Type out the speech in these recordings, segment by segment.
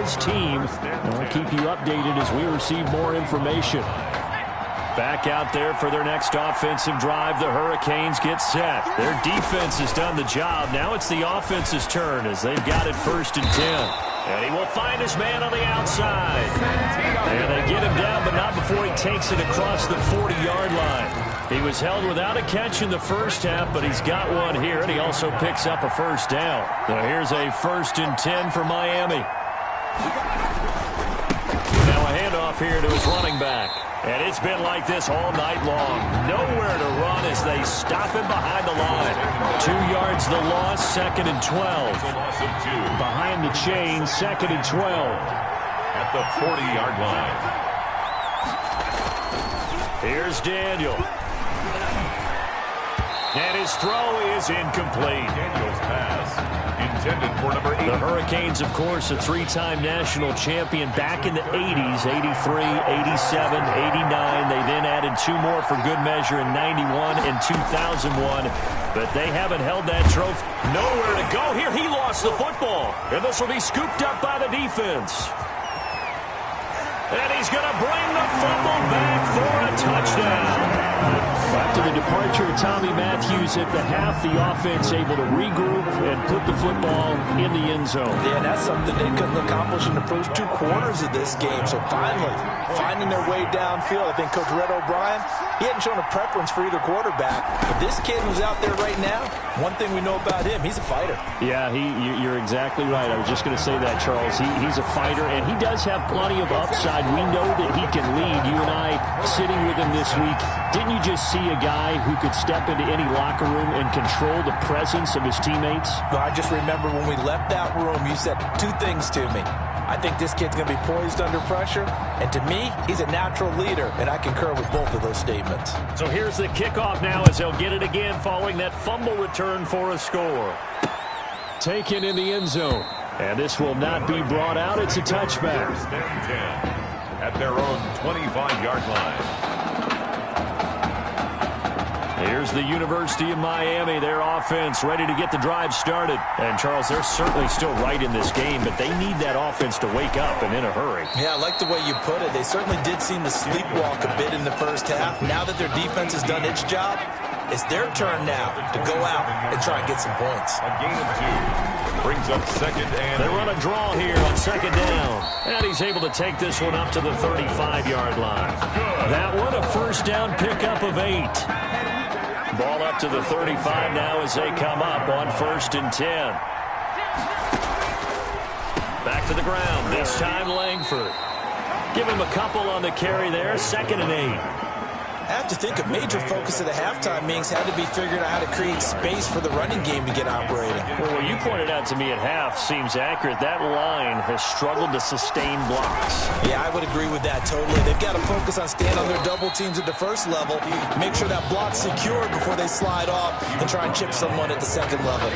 his team. I'll keep you updated as we receive more information. Back out there for their next offensive drive. The Hurricanes get set. Their defense has done the job. Now it's the offense's turn as they've got it 1st and 10. And he will find his man on the outside. And they get him down, but not before he takes it across the 40-yard line. He was held without a catch in the first half, but he's got one here, and he also picks up a first down. So here's a 1st and 10 for Miami. Now a handoff here to his running back. And it's been like this all night long. Nowhere to run as they stop him behind the line. 2 yards the loss, 2nd and 12. Behind the chain, 2nd and 12. At the 40-yard line. Here's Daniel. And his throw is incomplete. Daniel's pass intended for number 8. The Hurricanes, of course, a 3-time national champion back in the 80s, 83, 87, 89. They then added 2 more for good measure in 91 and 2001. But they haven't held that trophy. Nowhere to go here. He lost the football. And this will be scooped up by the defense. And he's going to bring the fumble back for a touchdown. After the departure of Tommy Matthews at the half, the offense able to regroup and put the football in the end zone. Yeah, and that's something they couldn't accomplish in the first 2 quarters of this game. So finally, finding their way downfield. I think Coach Red O'Brien, he hadn't shown a preference for either quarterback. But this kid who's out there right now, one thing we know about him, he's a fighter. Yeah, you're exactly right. I was just going to say that, Charles. He's a fighter, and he does have plenty of upside. We know that he can lead. You and I sitting with him this week, didn't you just see a guy who could step into any locker room and control the presence of his teammates? Well, I just remember when we left that room, you said 2 things to me. I think this kid's going to be poised under pressure, and to me, he's a natural leader, and I concur with both of those statements. So here's the kickoff now as they'll get it again following that fumble return for a score. Taken in the end zone, and this will not be brought out. It's a touchback. 1st and 10 at their own 25-yard line. Here's the University of Miami, their offense ready to get the drive started. And, Charles, they're certainly still right in this game, but they need that offense to wake up and in a hurry. Yeah, I like the way you put it. They certainly did seem to sleepwalk a bit in the first half. Now that their defense has done its job, it's their turn now to go out and try and get some points. A gain of 2 brings up 2nd and They run a draw here on 2nd down. And he's able to take this one up to the 35-yard line. That one a 1st down pickup of 8. Ball up to the 35 now as they come up on 1st and 10. Back to the ground. This time Langford. Give him a couple on the carry there. 2nd and 8. I have to think a major focus of the halftime meetings had to be figuring out how to create space for the running game to get operating. Well, what you pointed out to me at half seems accurate. That line has struggled to sustain blocks. Yeah, I would agree with that totally. They've got to focus on staying on their double teams at the first level, make sure that block's secured before they slide off and try and chip someone at the 2nd level.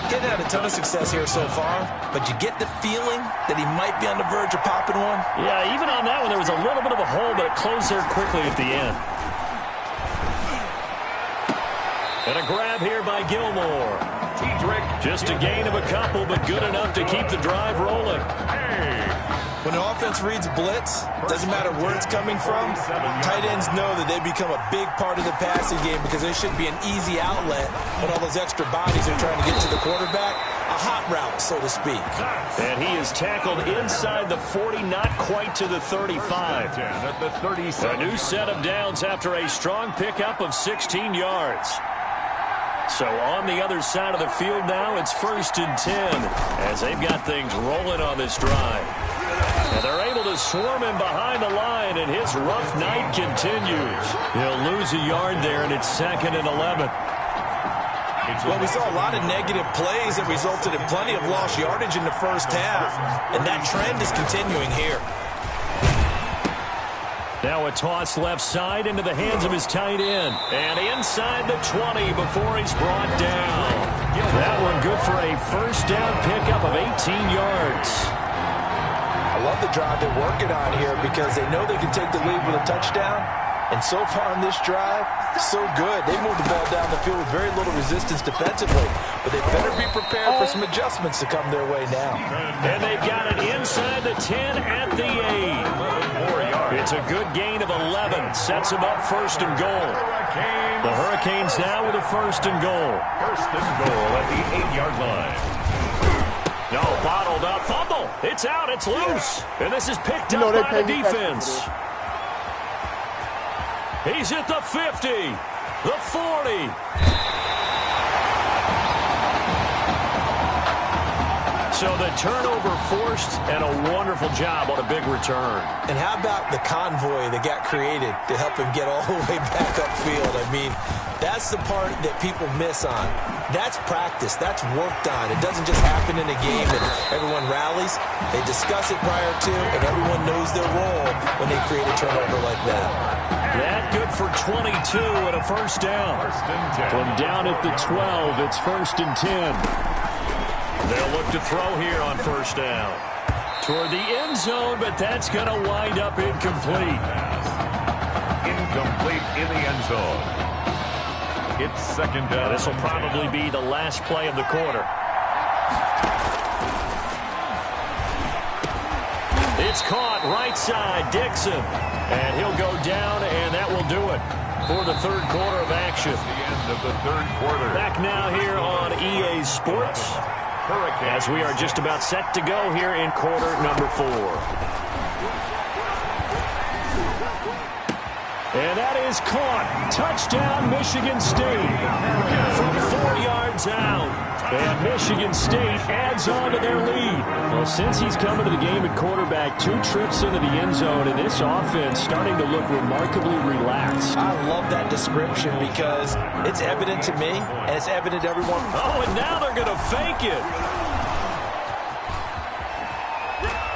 Getting had a ton of success here so far, but you get the feeling that he might be on the verge of popping one. Yeah, even on that one, there was a little bit of a hole, but it closed there quickly at the end. And a grab here by Gilmore. Just a gain of a couple, but good enough to keep the drive rolling. When the offense reads blitz, doesn't matter where it's coming from, tight ends know that they become a big part of the passing game because there should be an easy outlet when all those extra bodies are trying to get to the quarterback. A hot route, so to speak. And he is tackled inside the 40, not quite to the 35. at the 37. A new set of downs after a strong pickup of 16 yards. So on the other side of the field now, it's 1st and 10 as they've got things rolling on this drive. And they're able to swarm him behind the line, and his rough night continues. He'll lose a yard there, and it's 2nd and 11. Well, we saw a lot of negative plays that resulted in plenty of lost yardage in the first half, and that trend is continuing here. Now a toss left side into the hands of his tight end. And inside the 20 before he's brought down. That one good for a 1st down pickup of 18 yards. I love the drive they're working on here because they know they can take the lead with a touchdown. And so far on this drive, so good. They moved the ball down the field with very little resistance defensively. But they better be prepared for some adjustments to come their way now. And they've got it 10 at the 8. It's a good gain of 11. Sets them up first and goal. The Hurricanes now with a first and goal. First and goal at the 8-yard line. No, bottled up. Fumble. It's out. It's loose. And this is picked up by the defense. He's at the 50. The 40. So the turnover forced, and a wonderful job on a big return. And how about the convoy that got created to help him get all the way back upfield? I mean, that's the part that people miss on. That's practice. That's worked on. It doesn't just happen in a game and everyone rallies. They discuss it prior to, and everyone knows their role when they create a turnover like that. That good for 22 and a first down. From down at the 12, it's first and 10. They'll look to throw here on first down. Toward the end zone, but that's going to wind up incomplete. Incomplete in the end zone. It's second down. This will probably be the last play of the quarter. It's caught right side, Dixon. And he'll go down, and that will do it for the third quarter of action. The end of the third quarter. Back now here on EA Sports, as we are just about set to go here in quarter number 4. And that is caught. Touchdown, Michigan State. From 4 yards out. And Michigan State adds on to their lead. Well, since he's come into the game at quarterback, 2 trips into the end zone, and this offense starting to look remarkably relaxed. I love that description because it's evident to me, and it's evident to everyone. Oh, and now they're going to fake it.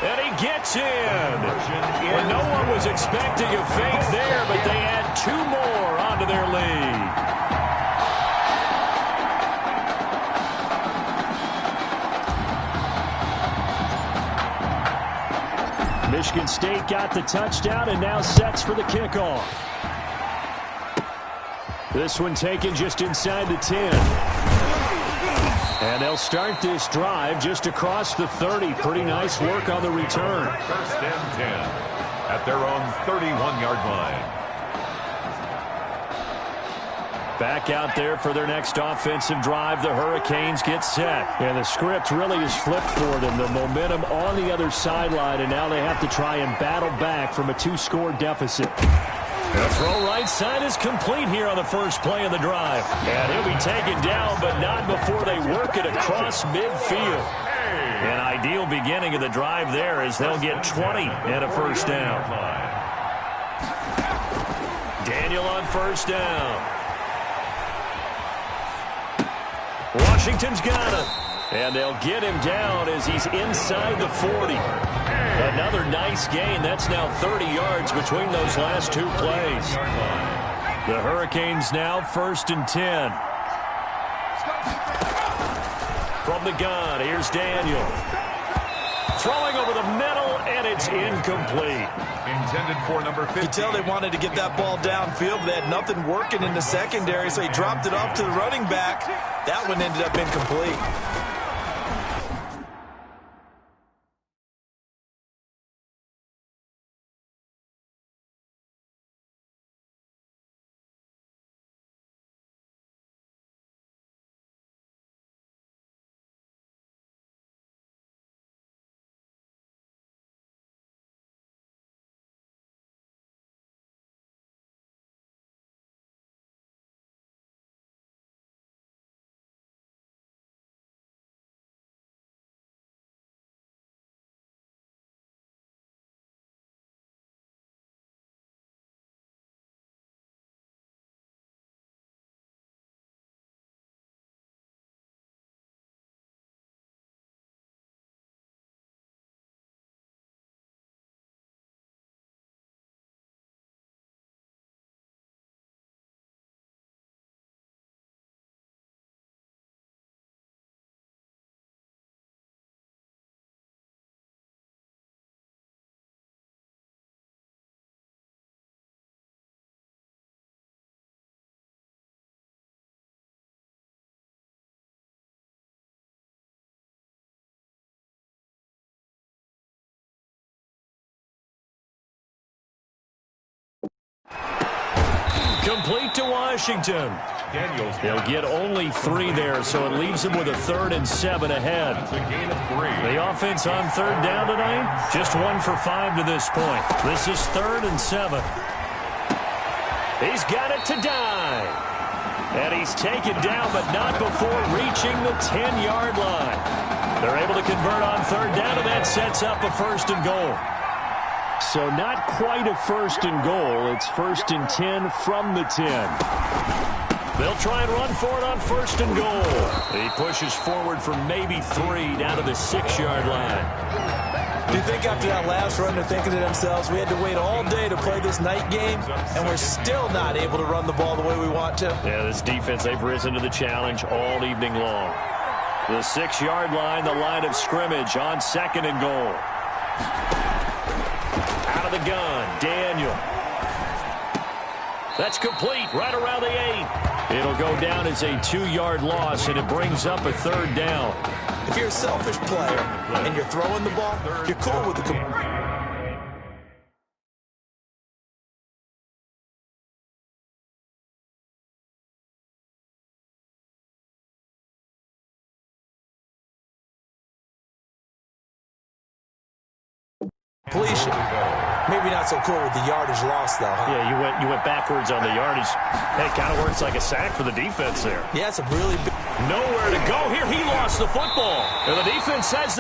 And he gets in. Well, no one was expecting a fake there, but they add 2 more onto their lead. Michigan State got the touchdown and now sets for the kickoff. This one taken just inside the 10. And they'll start this drive just across the 30. Pretty nice work on the return. First and 10 at their own 31-yard line. Back out there for their next offensive drive. The Hurricanes get set. And the script really is flipped for them. The momentum on the other sideline, and now they have to try and battle back from a 2-score deficit. The throw right side is complete here on the first play of the drive. And he'll be taken down, but not before they work it across midfield. An ideal beginning of the drive there as they'll get 20 and a first down. Daniel on first down. Washington's got him. And they'll get him down as he's inside the 40. Another nice gain. That's now 30 yards between those last 2 plays. The Hurricanes now first and 10. From the gun, here's Daniel. Throwing over the middle, and it's incomplete. Intended for number 15. You can tell they wanted to get that ball downfield, but they had nothing working in the secondary, so he dropped it off to the running back. That one ended up incomplete. Complete to Washington. They'll get only 3 there, so it leaves them with a 3rd and 7 ahead. That's a gain of 3. The offense on 3rd down tonight, just 1 for 5 to this point. This is 3rd and 7. He's got it to Dye. And he's taken down, but not before reaching the 10-yard line. They're able to convert on 3rd down, and that sets up a 1st and goal. So not quite a 1st and goal. It's 1st and 10 from the 10. They'll try and run for it on 1st and goal. He pushes forward for maybe 3 down to the 6-yard line. Do you think after that last run they're thinking to themselves, we had to wait all day to play this night game, and we're still not able to run the ball the way we want to? Yeah, this defense, they've risen to the challenge all evening long. The 6-yard line, the line of scrimmage on 2nd and goal. Out of the gun, Daniel. That's complete right around the 8. It'll go down as a 2-yard loss, and it brings up a 3rd down. If you're a selfish player and you're throwing the ball, you're cool with the completion. Maybe not so cool with the yardage loss, though, huh? Yeah, you went backwards on the yardage. It kind of works like a sack for the defense there. Yeah, it's a really big... Nowhere to go here. He lost the football. And the defense says...